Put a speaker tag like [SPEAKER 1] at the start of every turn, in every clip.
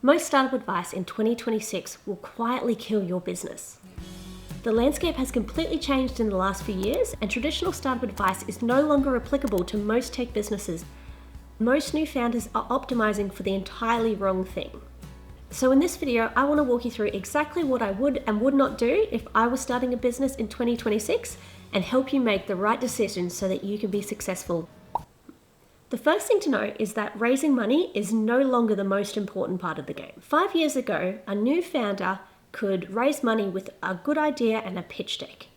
[SPEAKER 1] Most startup advice in 2026 will quietly kill your business. The landscape has completely changed in the last few years, and traditional startup advice is no longer applicable to most tech businesses. Most new founders are optimizing for the entirely wrong thing. So in this video, I want to walk you through exactly what I would and would not do if I was starting a business in 2026 and help you make the right decisions so that you can be successful. The first thing to know is that raising money is no longer the most important part of the game. 5 years ago, a new founder could raise money with a good idea and a pitch deck.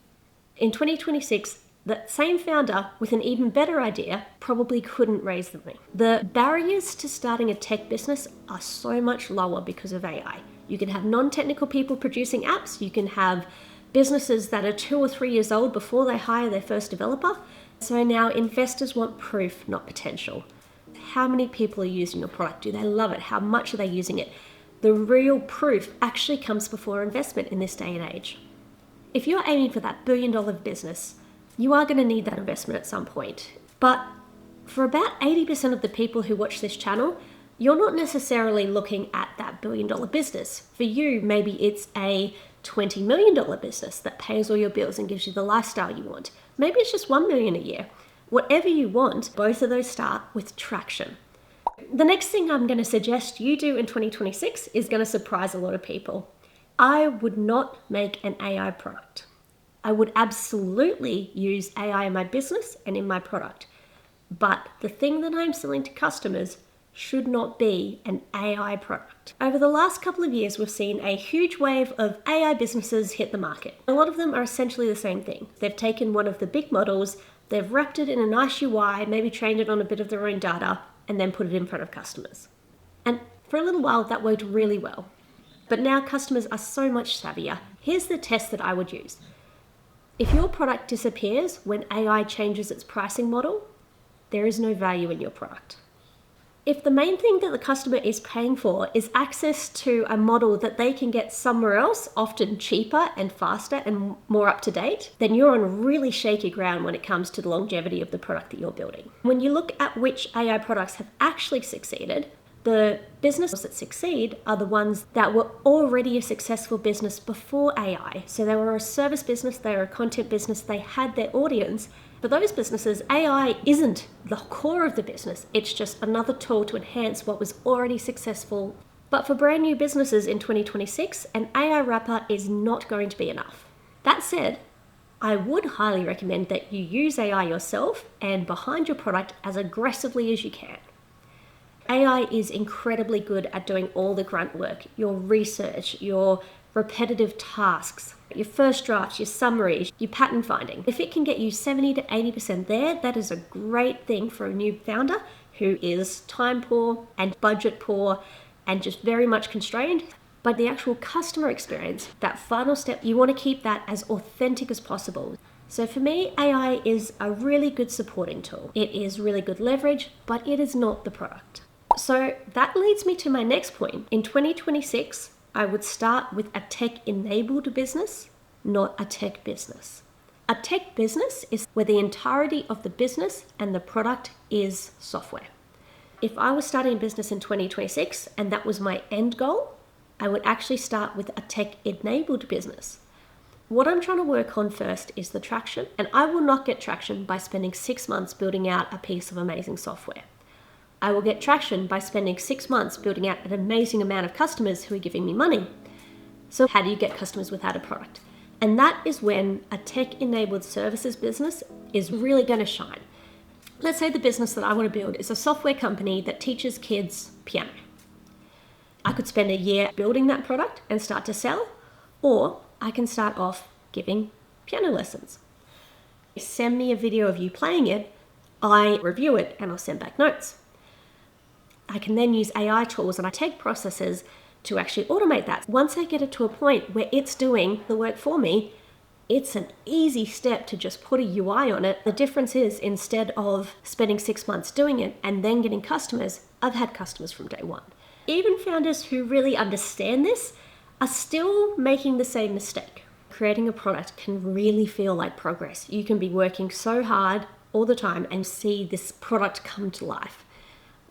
[SPEAKER 1] In 2026, the same founder with an even better idea probably couldn't raise the money. The barriers to starting a tech business are so much lower because of AI. You can have non-technical people producing apps. You can have businesses that are 2 or 3 years old before they hire their first developer. So now investors want proof, not potential. How many people are using your product? Do they love it? How much are they using it? The real proof actually comes before investment in this day and age. If you're aiming for that billion-dollar business, you are going to need that investment at some point. But for about 80% of the people who watch this channel, you're not necessarily looking at that billion-dollar business. For you, maybe it's a $20 million business that pays all your bills and gives you the lifestyle you want. Maybe it's just $1 million a year. Whatever you want, both of those start with traction. The next thing I'm going to suggest you do in 2026 is going to surprise a lot of people. I would not make an AI product. I would absolutely use AI in my business and in my product. But the thing that I'm selling to customers should not be an AI product. Over the last couple of years, we've seen a huge wave of AI businesses hit the market. A lot of them are essentially the same thing. They've taken one of the big models, they've wrapped it in a nice UI, maybe trained it on a bit of their own data, and then put it in front of customers. And for a little while, that worked really well. But now customers are so much savvier. Here's the test that I would use. If your product disappears when AI changes its pricing model, there is no value in your product. If the main thing that the customer is paying for is access to a model that they can get somewhere else, often cheaper and faster and more up to date, then you're on really shaky ground when it comes to the longevity of the product that you're building. When you look at which AI products have actually succeeded, the businesses that succeed are the ones that were already a successful business before AI. So they were a service business, they were a content business, they had their audience. For those businesses, AI isn't the core of the business. It's just another tool to enhance what was already successful. But for brand new businesses in 2026, an AI wrapper is not going to be enough. That said, I would highly recommend that you use AI yourself and behind your product as aggressively as you can. AI is incredibly good at doing all the grunt work, your research, your repetitive tasks, your first drafts, your summaries, your pattern finding. If it can get you 70 to 80% there, that is a great thing for a new founder who is time poor and budget poor and just very much constrained. But the actual customer experience, that final step, you want to keep that as authentic as possible. So for me, AI is a really good supporting tool. It is really good leverage, but it is not the product. So that leads me to my next point. In 2026, I would start with a tech-enabled business, not a tech business. A tech business is where the entirety of the business and the product is software. If I was starting a business in 2026 and that was my end goal, I would actually start with a tech-enabled business. What I'm trying to work on first is the traction, and I will not get traction by spending 6 months building out a piece of amazing software. I will get traction by spending 6 months building out an amazing amount of customers who are giving me money. So how do you get customers without a product? And that is when a tech-enabled services business is really going to shine. Let's say the business that I want to build is a software company that teaches kids piano. I could spend a year building that product and start to sell, or I can start off giving piano lessons. Send me a video of you playing it, I review it, and I'll send back notes. I can then use AI tools and tech processes to actually automate that. Once I get it to a point where it's doing the work for me, it's an easy step to just put a UI on it. The difference is, instead of spending 6 months doing it and then getting customers, I've had customers from day one. Even founders who really understand this are still making the same mistake. Creating a product can really feel like progress. You can be working so hard all the time and see this product come to life.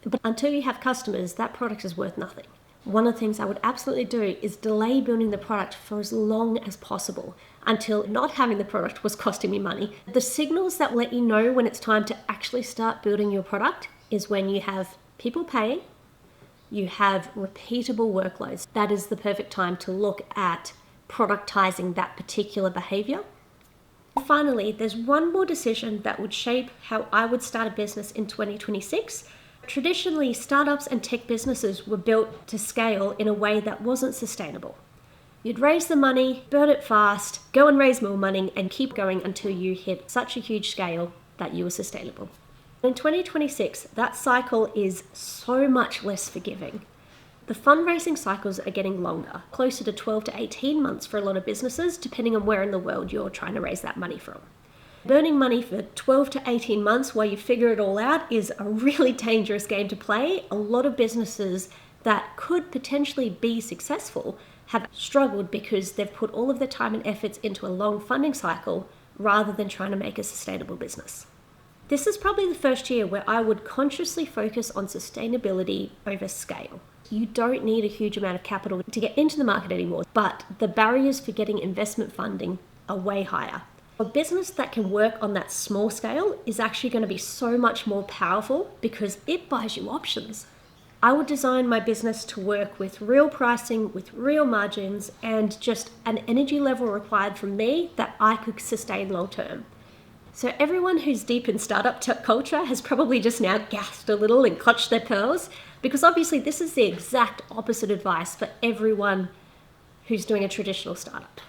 [SPEAKER 1] But until you have customers, that product is worth nothing. One of the things I would absolutely do is delay building the product for as long as possible until not having the product was costing me money. The signals that let you know when it's time to actually start building your product is when you have people paying, you have repeatable workloads. That is the perfect time to look at productizing that particular behavior. Finally, there's one more decision that would shape how I would start a business in 2026. Traditionally, startups and tech businesses were built to scale in a way that wasn't sustainable. You'd raise the money, burn it fast, go and raise more money, and keep going until you hit such a huge scale that you were sustainable. In 2026, that cycle is so much less forgiving. The fundraising cycles are getting longer, closer to 12 to 18 months for a lot of businesses, depending on where in the world you're trying to raise that money from. Burning money for 12 to 18 months while you figure it all out is a really dangerous game to play. A lot of businesses that could potentially be successful have struggled because they've put all of their time and efforts into a long funding cycle rather than trying to make a sustainable business. This is probably the first year where I would consciously focus on sustainability over scale. You don't need a huge amount of capital to get into the market anymore, but the barriers for getting investment funding are way higher. A business that can work on that small scale is actually going to be so much more powerful because it buys you options. I would design my business to work with real pricing, with real margins, and just an energy level required from me that I could sustain long term. So everyone who's deep in startup culture has probably just now gasped a little and clutched their pearls, because obviously this is the exact opposite advice for everyone who's doing a traditional startup.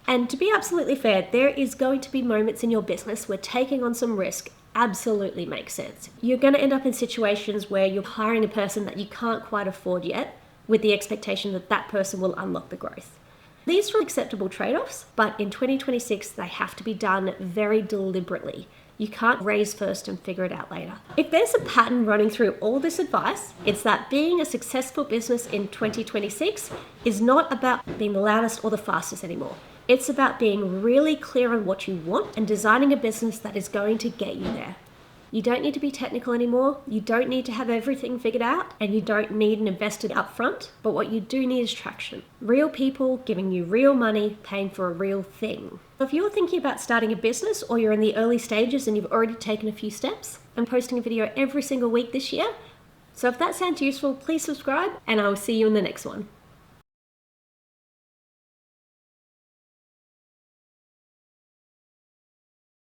[SPEAKER 1] And to be absolutely fair, there is going to be moments in your business where taking on some risk absolutely makes sense. You're going to end up in situations where you're hiring a person that you can't quite afford yet, with the expectation that that person will unlock the growth. These are acceptable trade-offs, but in 2026, they have to be done very deliberately. You can't raise first and figure it out later. If there's a pattern running through all this advice, it's that being a successful business in 2026 is not about being the loudest or the fastest anymore. It's about being really clear on what you want and designing a business that is going to get you there. You don't need to be technical anymore, you don't need to have everything figured out, and you don't need an investor up front, but what you do need is traction. Real people giving you real money, paying for a real thing. If you're thinking about starting a business or you're in the early stages and you've already taken a few steps, I'm posting a video every single week this year. So if that sounds useful, please subscribe and I will see you in the next one.